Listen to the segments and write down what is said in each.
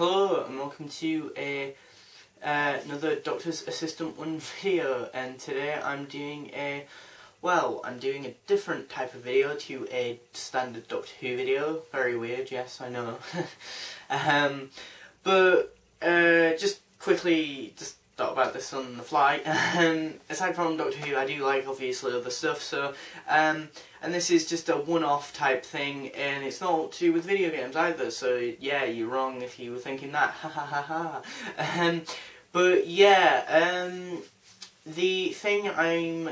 Hello and welcome to another Doctor's Assistant 1 video, and today I'm doing a different type of video to a standard Doctor Who video. Very weird, yes, I know. But just quickly thought about this on the fly. Aside from Doctor Who, I do like obviously other stuff, so and this is just a one-off type thing, and it's not to do with video games either, so yeah, you're wrong if you were thinking that, ha ha ha ha. But yeah, the thing I'm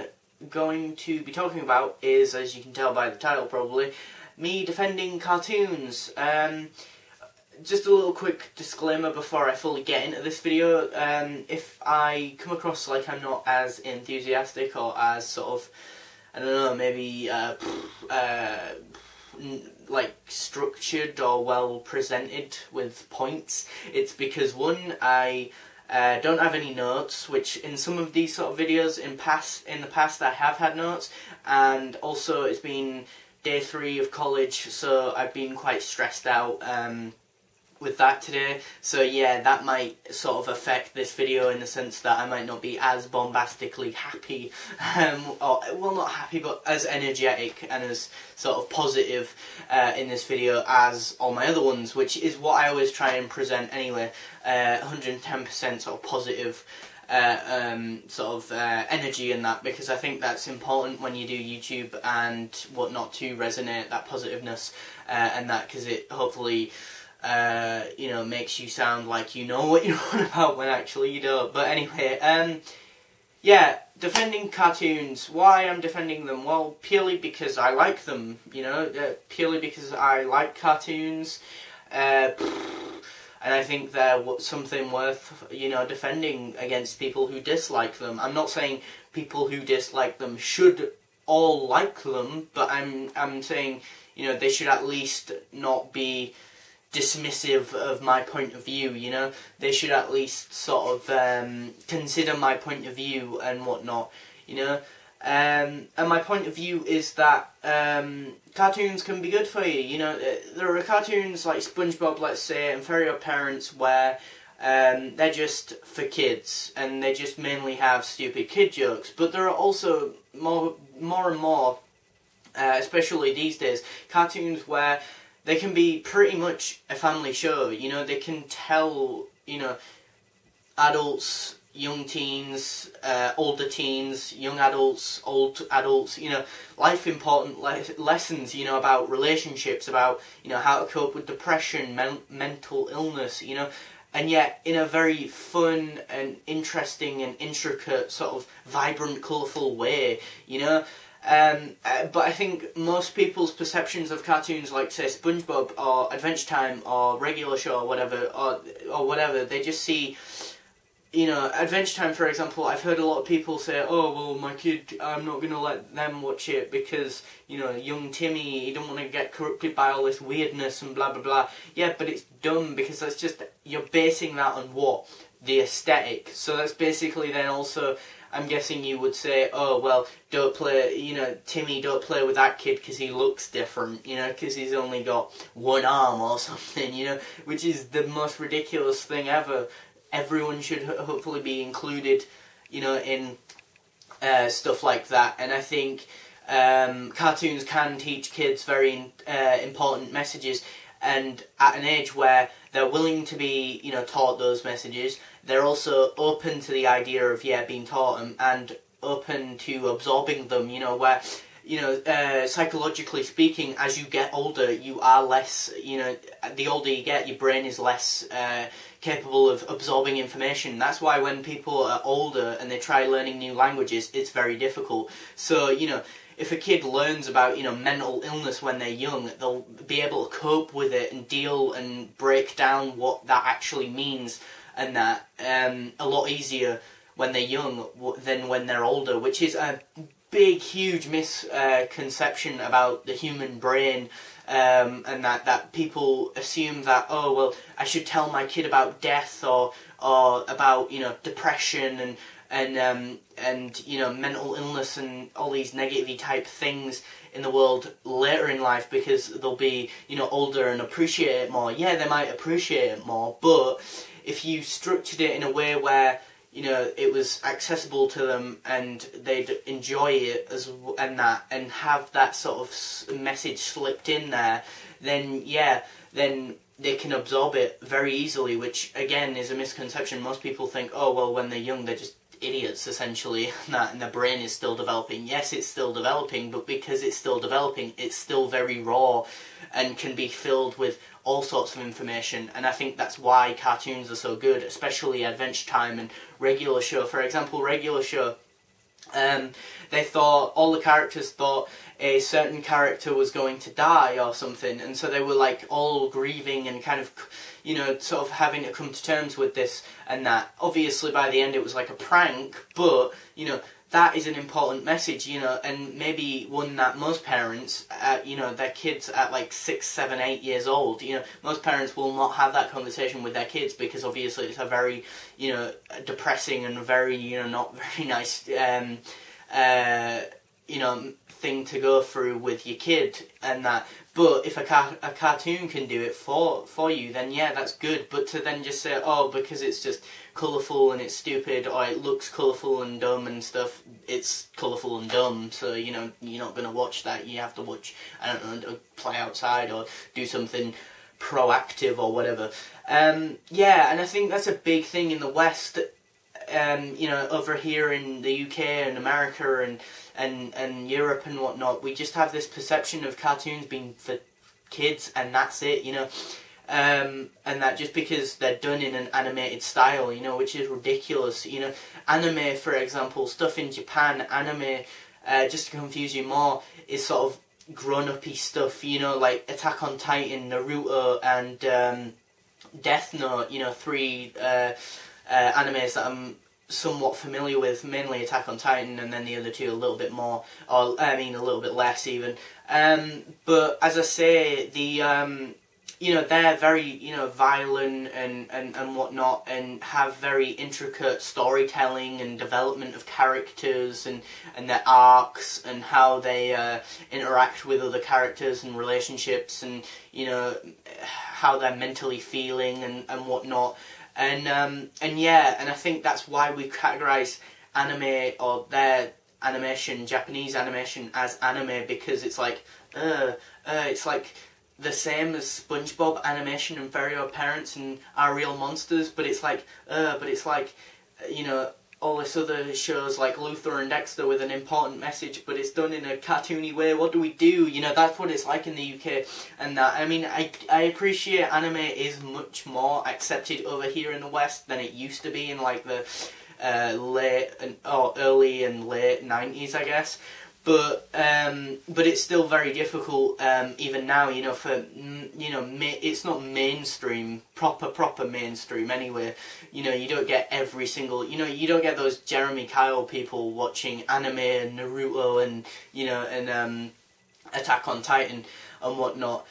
going to be talking about is, as you can tell by the title probably, me defending cartoons. Just a little quick disclaimer before I fully get into this video. If I come across like I'm not as enthusiastic or as sort of, I don't know, maybe like structured or well presented with points, it's because one, I don't have any notes, which in some of these sort of videos in the past I have had notes, and also it's been day 3 of college, so I've been quite stressed out with that today, so yeah, that might sort of affect this video in the sense that I might not be as bombastically happy, or, well, not happy, but as energetic and as sort of positive in this video as all my other ones, which is what I always try and present anyway, 110% sort of positive energy in that, because I think that's important when you do YouTube and whatnot, to resonate that positiveness and that, because it hopefully you know, makes you sound like you know what you're on about when actually you don't. But anyway, yeah, defending cartoons. Why I'm defending them? Well, purely because I like them, you know, purely because I like cartoons, and I think they're something worth, you know, defending against people who dislike them. I'm not saying people who dislike them should all like them, but I'm saying, you know, they should at least not be dismissive of my point of view, you know. They should at least sort of consider my point of view and whatnot, you know. And my point of view is that cartoons can be good for you, you know. There are cartoons like SpongeBob, let's say, and Fairy Odd Parents, where they're just for kids and they just mainly have stupid kid jokes. But there are also more and more, especially these days, cartoons where they can be pretty much a family show, you know. They can tell, you know, adults, young teens, older teens, young adults, old adults, you know, life important lessons, you know, about relationships, about, you know, how to cope with depression, mental illness, you know, and yet in a very fun and interesting and intricate, sort of vibrant, colourful way, you know. But I think most people's perceptions of cartoons like, say, SpongeBob or Adventure Time or Regular Show or whatever, they just see, you know, Adventure Time, for example. I've heard a lot of people say, oh, well, my kid, I'm not going to let them watch it because, you know, young Timmy, he don't want to get corrupted by all this weirdness and blah, blah, blah. Yeah, but it's dumb, because that's just, you're basing that on what? The aesthetic. So that's basically then also, I'm guessing you would say, oh, well, don't play, you know, Timmy, don't play with that kid because he looks different, you know, because he's only got one arm or something, you know, which is the most ridiculous thing ever. Everyone should hopefully be included, you know, in stuff like that. And I think cartoons can teach kids very important messages, and at an age where they're willing to be, you know, taught those messages, they're also open to the idea of, yeah, being taught them, and open to absorbing them, you know, where, you know, psychologically speaking, as you get older, you are less, you know, the older you get, your brain is less capable of absorbing information. That's why when people are older and they try learning new languages, it's very difficult. So, you know, if a kid learns about, you know, mental illness when they're young, they'll be able to cope with it and deal and break down what that actually means, and that a lot easier when they're young than when they're older, which is a big, huge misconception about the human brain, and that people assume that, oh, well, I should tell my kid about death or about, you know, depression and you know, mental illness and all these negative type things in the world later in life because they'll be, you know, older and appreciate it more. Yeah, they might appreciate it more, but if you structured it in a way where, you know, it was accessible to them and they'd enjoy it and have that sort of message slipped in there, then yeah, then they can absorb it very easily, which again is a misconception. Most people think, oh well, when they're young they're just idiots essentially, and their brain is still developing. Yes, it's still developing, but because it's still developing, it's still very raw and can be filled with all sorts of information. And I think that's why cartoons are so good, especially Adventure Time and Regular Show. For example, Regular Show, they thought, all the characters thought a certain character was going to die or something, and so they were like all grieving and kind of, you know, sort of having to come to terms with this and that. Obviously by the end it was like a prank, but, you know, that is an important message, you know, and maybe one that most parents, you know, their kids at like 6, 7, 8 years old, you know, most parents will not have that conversation with their kids because obviously it's a very, you know, depressing and very, you know, not very nice, you know, thing to go through with your kid and that. But if a cartoon can do it for you, then yeah, that's good. But to then just say, oh, because it's just colourful and it's stupid, or it looks colourful and dumb and stuff, it's colourful and dumb, so, you know, you're not going to watch that. You have to watch, I don't know, play outside or do something proactive or whatever. Yeah, and I think that's a big thing in the West. You know, over here in the UK and America and Europe and whatnot, we just have this perception of cartoons being for kids and that's it, you know. And that just because they're done in an animated style, you know, which is ridiculous. You know, anime, for example, stuff in Japan, anime, just to confuse you more, is sort of grown-up-y stuff, you know, like Attack on Titan, Naruto, and Death Note, you know, 3 animes that I'm somewhat familiar with, mainly Attack on Titan, and then the other 2 a little bit more, or I mean a little bit less even. But as I say, the you know, they're very, you know, violent and whatnot, and have very intricate storytelling and development of characters and their arcs and how they interact with other characters and relationships, and, you know, how they're mentally feeling and whatnot. And yeah, and I think that's why we categorise anime, or their animation, Japanese animation, as anime, because it's like, it's like the same as SpongeBob animation and Fairy Odd Parents and Our Real Monsters, but it's like, you know, all this other shows like Luther and Dexter with an important message, but it's done in a cartoony way. What do we do? You know, that's what it's like in the UK and that. I mean, I appreciate anime is much more accepted over here in the West than it used to be in like the early and late 90s, I guess. But it's still very difficult even now, you know, for, you know, it's not mainstream, proper mainstream anyway. You know, you don't get every single, you know, you don't get those Jeremy Kyle people watching anime and Naruto and, you know, and Attack on Titan and whatnot.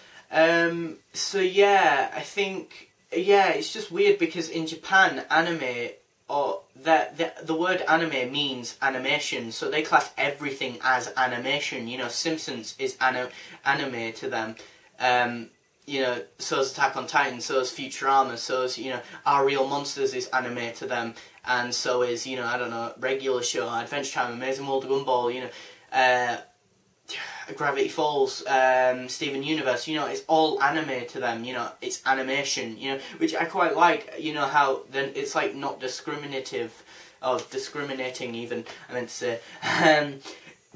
So yeah, I think, yeah, it's just weird because in Japan, anime, or the word anime means animation, so they class everything as animation. You know, Simpsons is anime to them. You know, so is Attack on Titan, so is Futurama, so is, you know, Our Real Monsters is anime to them, and so is, you know, I don't know, Regular Show, Adventure Time, Amazing World of Gumball, you know, Gravity Falls, Steven Universe, you know, it's all anime to them, you know, it's animation, you know, which I quite like, you know, how then it's like not discriminative, or discriminating even, I meant to say.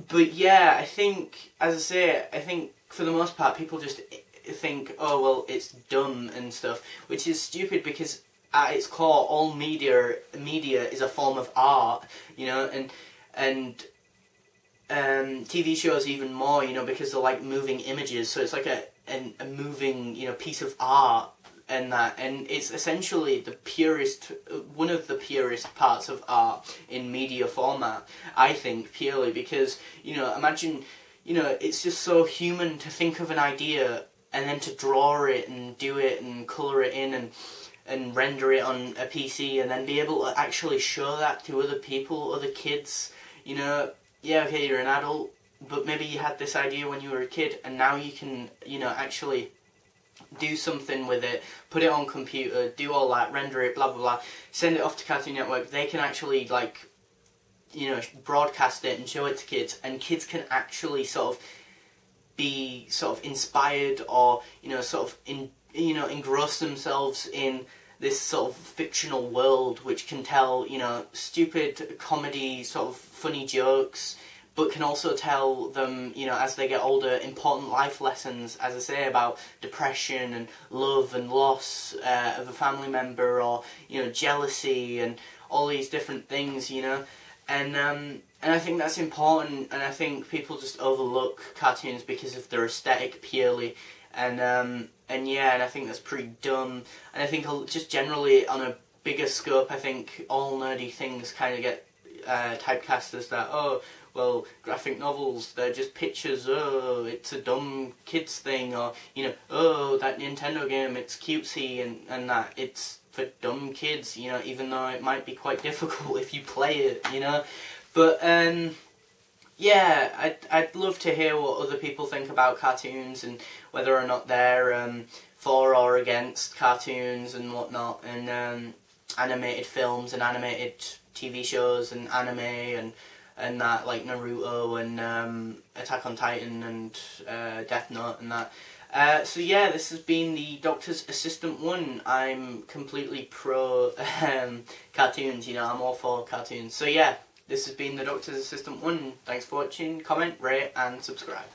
But yeah, I think, as I say, I think for the most part people just think, oh well, it's dumb and stuff, which is stupid because at its core all media is a form of art, you know, and TV shows even more, you know, because they're like moving images, so it's like a moving, you know, piece of art and that, and it's essentially the purest, one of the purest parts of art in media format, I think, purely because, you know, imagine, you know, it's just so human to think of an idea and then to draw it and do it and colour it in and render it on a PC and then be able to actually show that to other people, other kids, you know. Yeah, okay, you're an adult, but maybe you had this idea when you were a kid, and now you can, you know, actually do something with it, put it on computer, do all that, render it, blah blah blah, send it off to Cartoon Network. They can actually, like, you know, broadcast it and show it to kids, and kids can actually sort of be sort of inspired, or, you know, sort of engross themselves in this sort of fictional world, which can tell, you know, stupid comedy, sort of funny jokes, but can also tell them, you know, as they get older, important life lessons, as I say, about depression and love and loss of a family member, or, you know, jealousy and all these different things, you know. And I think that's important, and I think people just overlook cartoons because of their aesthetic purely, and yeah, and I think that's pretty dumb. And I think just generally on a bigger scope, I think all nerdy things kind of get typecast as that, oh, well, graphic novels, they're just pictures, oh, it's a dumb kids thing, or, you know, oh, that Nintendo game, it's cutesy, and that, it's for dumb kids, you know, even though it might be quite difficult if you play it, you know. But, yeah, I'd love to hear what other people think about cartoons, and whether or not they're for or against cartoons and whatnot, and animated films and animated TV shows and anime and that, like Naruto and Attack on Titan and Death Note and that. So yeah, this has been the Doctor's Assistant 1. I'm completely pro cartoons, you know, I'm all for cartoons. So yeah, this has been the Doctor's Assistant 1. Thanks for watching, comment, rate and subscribe.